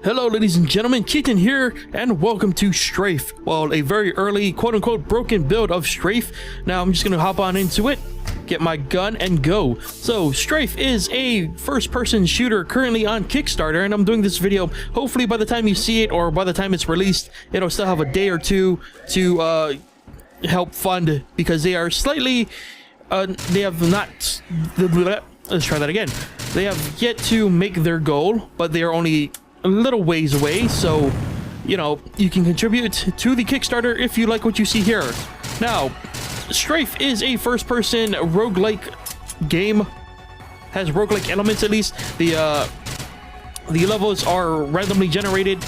Hello ladies and gentlemen, Keaton here, and welcome to Strafe. Well, a very early quote-unquote broken build of Strafe. Now I'm just gonna hop on into it, get my gun, and go. So Strafe is a first-person shooter currently on Kickstarter, and I'm doing this video. Hopefully by the time you see it, or by the time it's released, it'll still have a day or two to help fund, because they are slightly they have not, let's try that again. They have yet to make their goal, but they are only a little ways away, so you know, you can contribute to the Kickstarter if you like what you see here. Now, Strafe is a first-person roguelike game, has roguelike elements at least. The levels are randomly generated,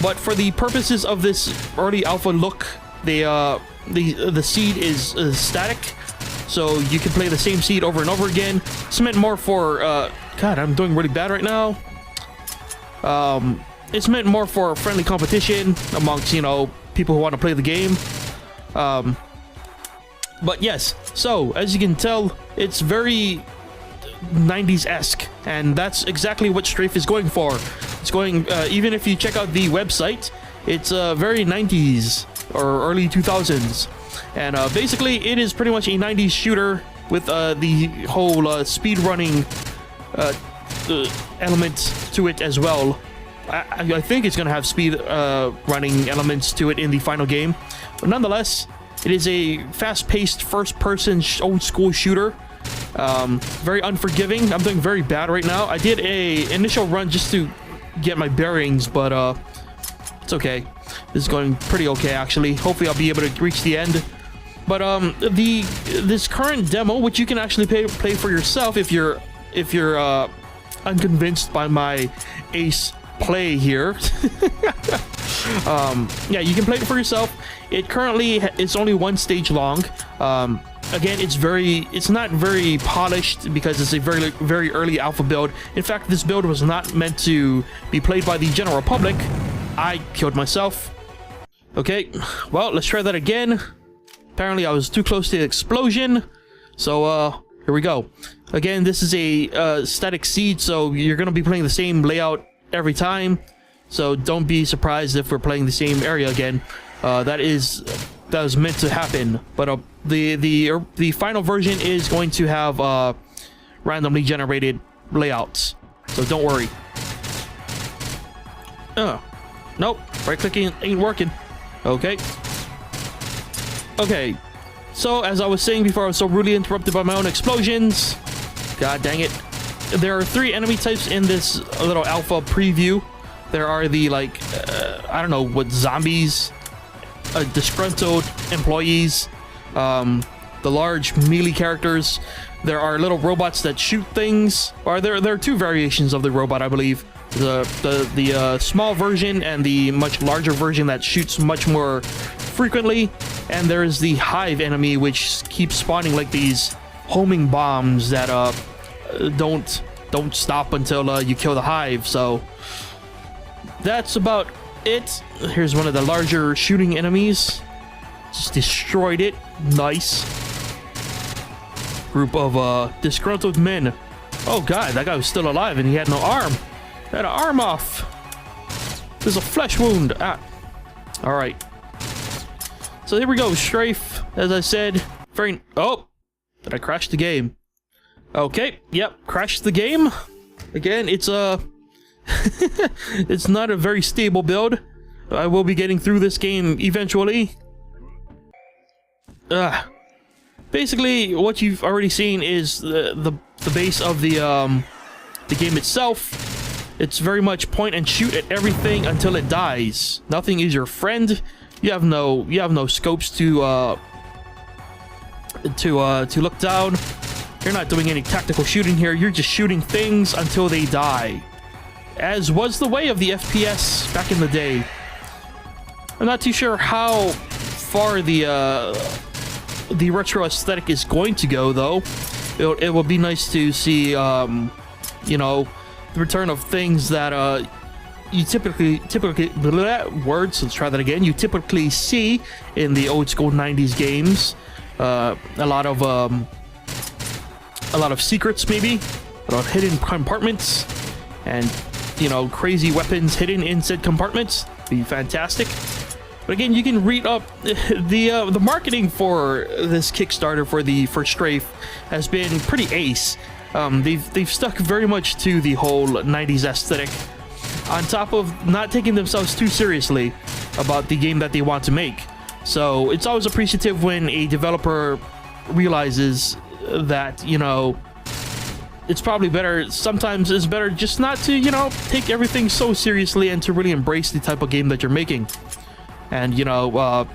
but for the purposes of this early alpha look, the seed is static, so you can play the same seed over and over again. It's meant more for God, I'm doing really bad right now. It's meant more for friendly competition amongst, you know, people who want to play the game. But yes, so as you can tell, it's very 90s-esque, and that's exactly what Strafe is going for. It's going, even if you check out the website, it's very 90s or early 2000s, and basically it is pretty much a 90s shooter with the whole speed running element to it as well. I think it's gonna have speed running elements to it in the final game, but nonetheless, it is a fast-paced first-person old school shooter. Very unforgiving. I'm doing very bad right now. I did a initial run just to get my bearings, but it's okay. This is going pretty okay actually. Hopefully I'll be able to reach the end. But this current demo, which you can actually play for yourself if you're unconvinced by my ace play here. Yeah, you can play it for yourself. It currently is only one stage long. Again, it's not very polished because it's a very early alpha build. In fact, this build was not meant to be played by the general public. I killed myself. Okay, well, let's try that again. Apparently I was too close to the explosion, so here we go. Again, this is a static seed, so you're gonna be playing the same layout every time, so don't be surprised if we're playing the same area again. That was meant to happen, but the final version is going to have randomly generated layouts, so don't worry. Nope, right clicking ain't working. Okay, so as I was saying before, I was so rudely interrupted by my own explosions. God dang it. There are 3 enemy types in this little alpha preview. There are the, like, I don't know what, zombies, disgruntled employees, the large melee characters. There are little robots that shoot things. Or there are 2 variations of the robot, I believe. The small version and the much larger version that shoots much more frequently. And there's the hive enemy, which keeps spawning like these homing bombs that don't stop until you kill the hive. So that's about it. Here's one of the larger shooting enemies. Just destroyed it. Nice. Group of disgruntled men. Oh god, that guy was still alive and he had no arm. He had an arm off. There's a flesh wound. All right. So here we go, Strafe. As I said, oh, did I crash the game? Okay, yep, crashed the game. Again, it's it's not a very stable build. I will be getting through this game eventually. Basically, what you've already seen is the base of the game itself. It's very much point and shoot at everything until it dies. Nothing is your friend. You have no scopes to look down. You're not doing any tactical shooting here. You're just shooting things until they die, as was the way of the FPS back in the day. I'm not too sure how far the retro aesthetic is going to go, though. It will be nice to see, you know, the return of things that you typically words. Let's try that again. You typically see in the old school 90s games. A lot of secrets, maybe, a lot of hidden compartments, and you know, crazy weapons hidden in said compartments. Be fantastic. But again, you can read up the marketing for this Kickstarter for Strafe has been pretty ace. They've stuck very much to the whole 90s aesthetic, on top of not taking themselves too seriously about the game that they want to make. So it's always appreciative when a developer realizes that, you know, it's probably better, sometimes it's better just not to, you know, take everything so seriously and to really embrace the type of game that you're making. And, you know,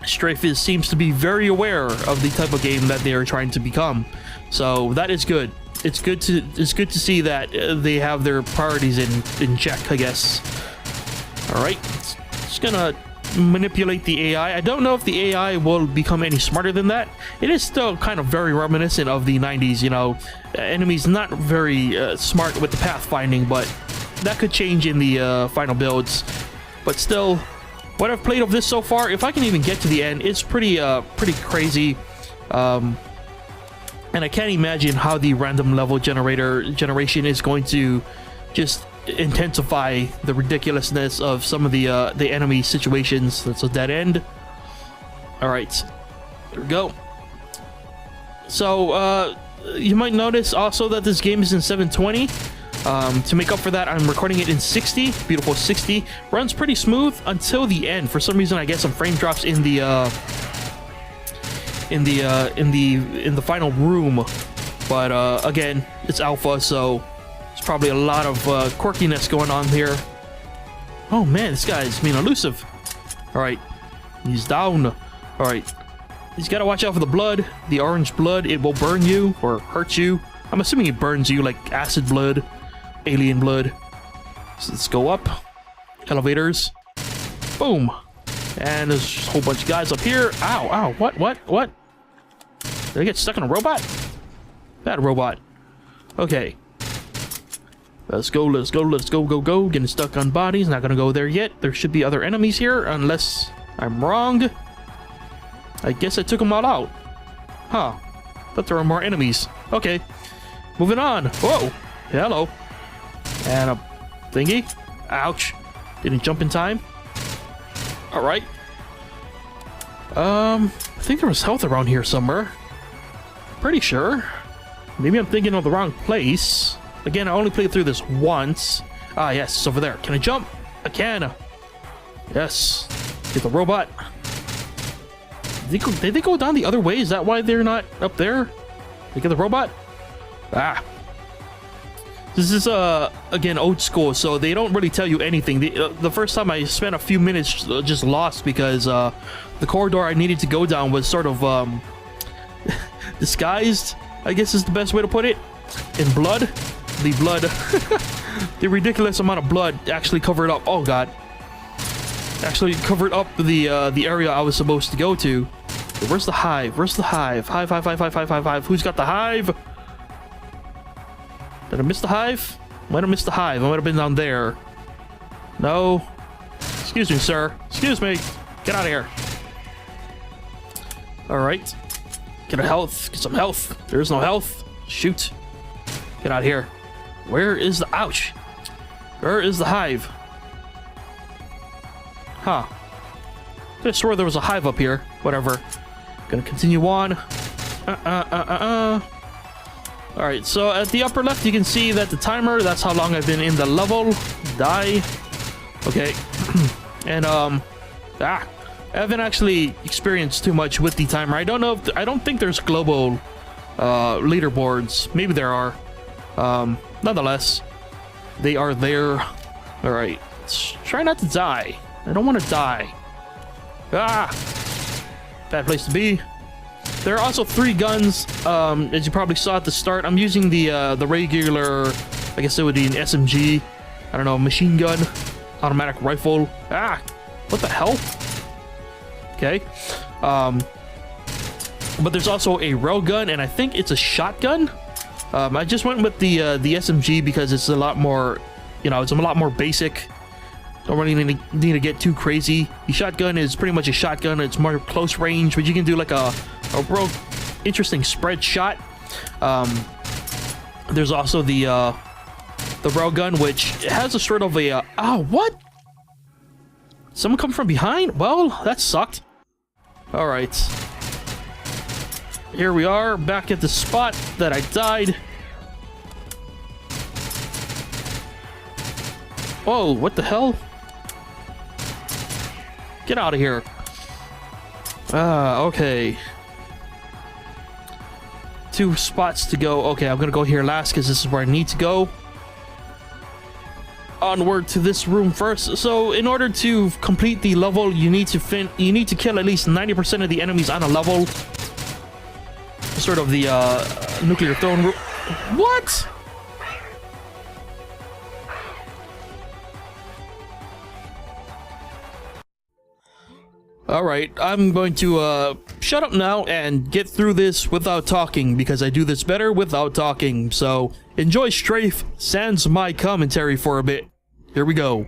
Strafe seems to be very aware of the type of game that they are trying to become. So that is good. It's good to see that they have their priorities in check, I guess. All right, just gonna manipulate the AI. I don't know if the AI will become any smarter than that. It is still kind of very reminiscent of the 90s, you know. Enemies not very smart with the pathfinding, but that could change in the final builds. But still, what I've played of this so far, if I can even get to the end, it's pretty crazy. And I can't imagine how the random level generation is going to just intensify the ridiculousness of some of the enemy situations. That's a dead end. All right, there we go. So you might notice also that this game is in 720. To make up for that, I'm recording it in 60. Beautiful 60. Runs pretty smooth until the end. For some reason, I get some frame drops in the final room, but again, it's alpha, so there's probably a lot of quirkiness going on here. Oh man, this guy's being elusive. All right, he's down. All right, he's got to watch out for the blood, the orange blood. It will burn you or hurt you. I'm assuming it burns you like acid blood, alien blood. So let's go up. Elevators. Boom. And there's a whole bunch of guys up here. Ow, ow, what? Did I get stuck in a robot? Bad robot. Okay. Let's go. Go. Getting stuck on bodies. Not gonna go there yet. There should be other enemies here, unless I'm wrong. I guess I took them all out. Huh. Thought there were more enemies. Okay. Moving on. Whoa. Hello. And a thingy. Ouch. Didn't jump in time. Alright. I think there was health around here somewhere. Pretty sure. Maybe I'm thinking of the wrong place. Again, I only played through this once. Ah, yes, it's over there. Can I jump? I can. Yes. Get the robot. Did they go down the other way? Is that why they're not up there? They get the robot? Ah. This is, again, old school, so they don't really tell you anything. The first time I spent a few minutes just lost because the corridor I needed to go down was sort of disguised, I guess is the best way to put it, in blood. The blood, the ridiculous amount of blood actually covered up. Oh god, actually covered up the area I was supposed to go to. Where's the hive? Where's the hive? Hive. Who's got the hive? Did I miss the hive? Might have missed the hive. I might have been down there. No. Excuse me, sir. Excuse me. Get out of here. Alright. Get a health. Get some health. There is no health. Shoot. Get out of here. Where is the... Ouch. Where is the hive? Huh. Could have swore there was a hive up here. Whatever. Gonna continue on. Alright, so at the upper left you can see that the timer, that's how long I've been in the level. Die. Okay. And I haven't actually experienced too much with the timer. I don't know if I don't think there's global leaderboards. Maybe there are. Nonetheless, they are there. Alright. Let's try not to die. I don't want to die. Ah! Bad place to be. There are also 3 guns, as you probably saw at the start. I'm using the regular, I guess it would be an SMG, I don't know, machine gun, automatic rifle. Ah, what the hell? Okay, but there's also a railgun, and I think it's a shotgun. I just went with the SMG because it's a lot more, you know, it's a lot more basic. Don't really need to get too crazy. The shotgun is pretty much a shotgun. It's more close range, but you can do like a real interesting spread shot. There's also the the railgun, which has a sort of a what? Someone come from behind? Well, that sucked. All right, here we are back at the spot that I died. Whoa, what the hell? Get out of here. Okay. 2 spots to go. Okay, I'm gonna go here last because this is where I need to go. Onward to this room first. So in order to complete the level, you need to kill at least 90% of the enemies on a level. Sort of the nuclear throne room. What? Alright, I'm going to shut up now and get through this without talking, because I do this better without talking. So enjoy Strafe sans my commentary for a bit. Here we go.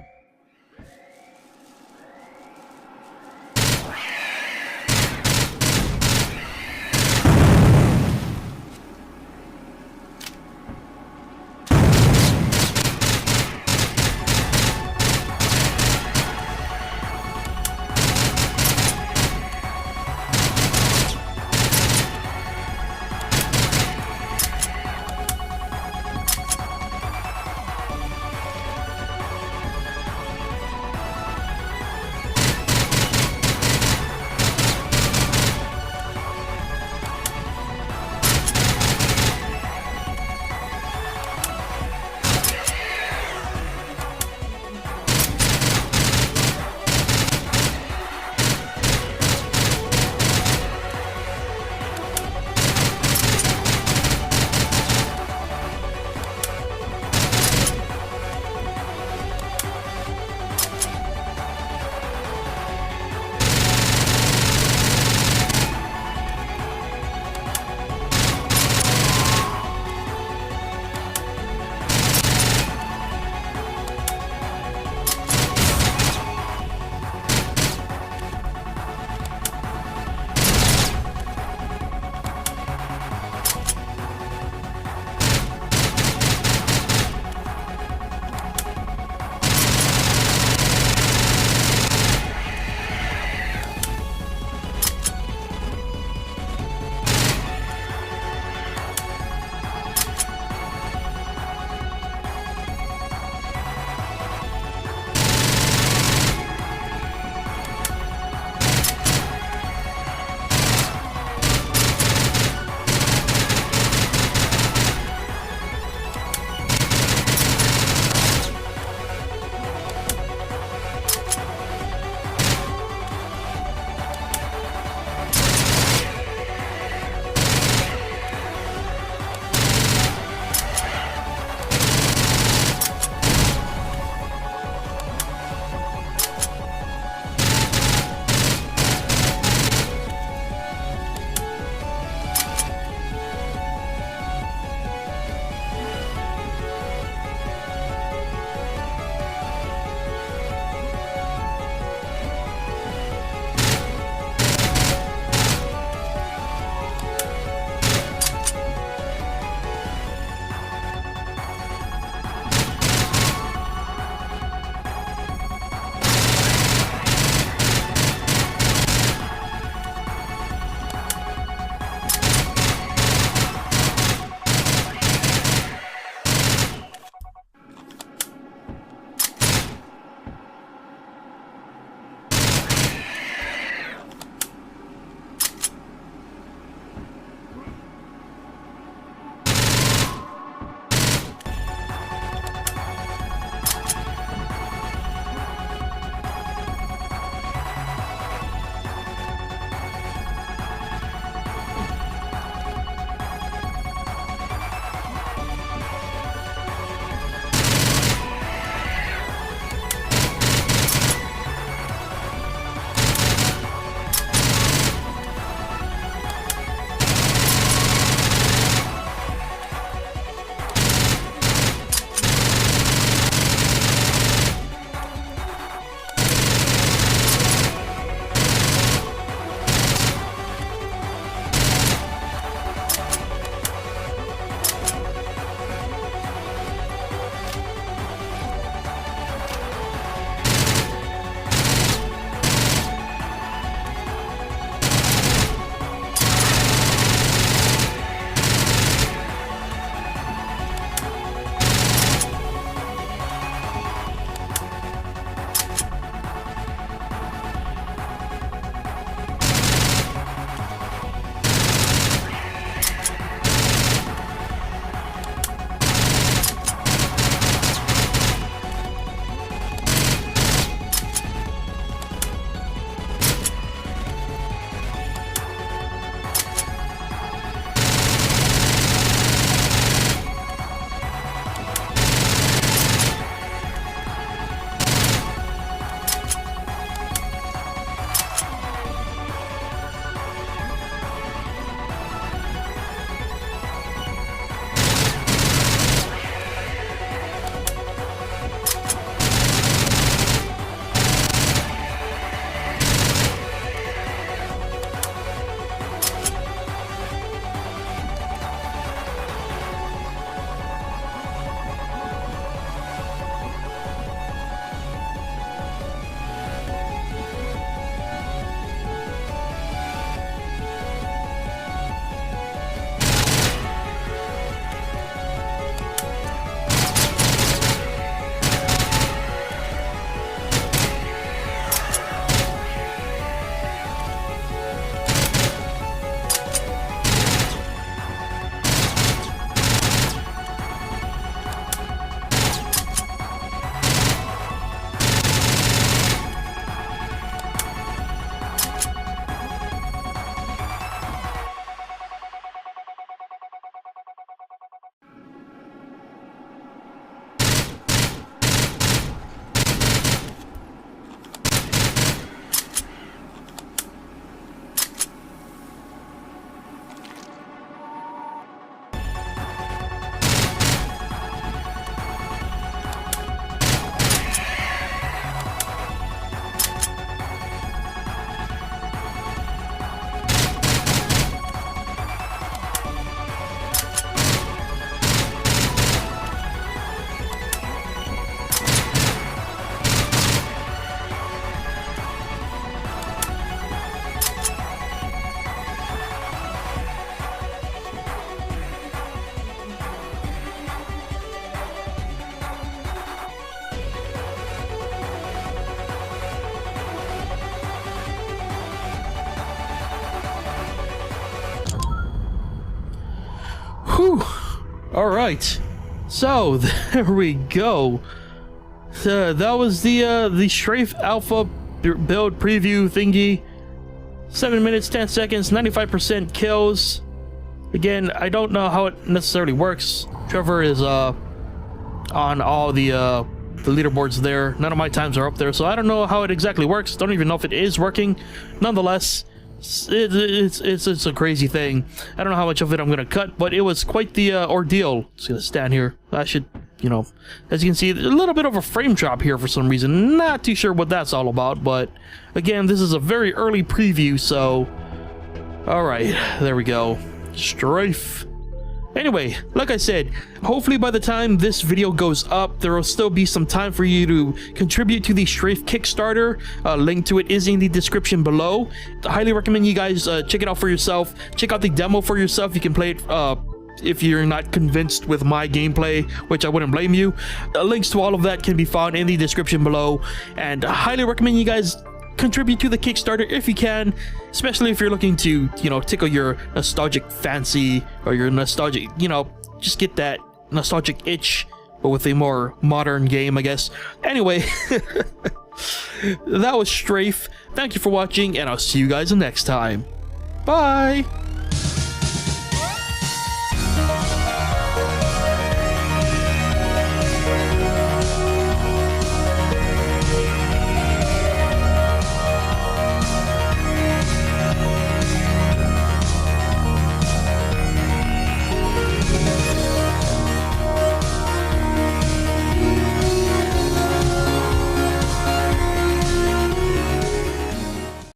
All right, so there we go. That was the Strafe Alpha build preview thingy. 7 minutes 10 seconds, 95% kills. Again, I don't know how it necessarily works. Trevor is on all the leaderboards there. None of my times are up there, so I don't know how it exactly works. Don't even know if it is working. Nonetheless, it's a crazy thing. I don't know how much of it I'm gonna cut, but it was quite the ordeal. Just gonna stand here. I should, you know, as you can see, a little bit of a frame drop here for some reason. Not too sure what that's all about, but again, this is a very early preview, so all right, there we go. Strafe. Anyway, like I said, hopefully by the time this video goes up, there will still be some time for you to contribute to the Strafe Kickstarter. Link to it is in the description below. I highly recommend you guys check it out for yourself. Check out the demo for yourself. You can play it if you're not convinced with my gameplay, which I wouldn't blame you. Links to all of that can be found in the description below, and I highly recommend you guys contribute to the Kickstarter if you can, especially if you're looking to, you know, tickle your nostalgic fancy, or your nostalgic, you know, just get that nostalgic itch, but with a more modern game, I guess. Anyway, that was Strafe. Thank you for watching, and I'll see you guys next time. Bye!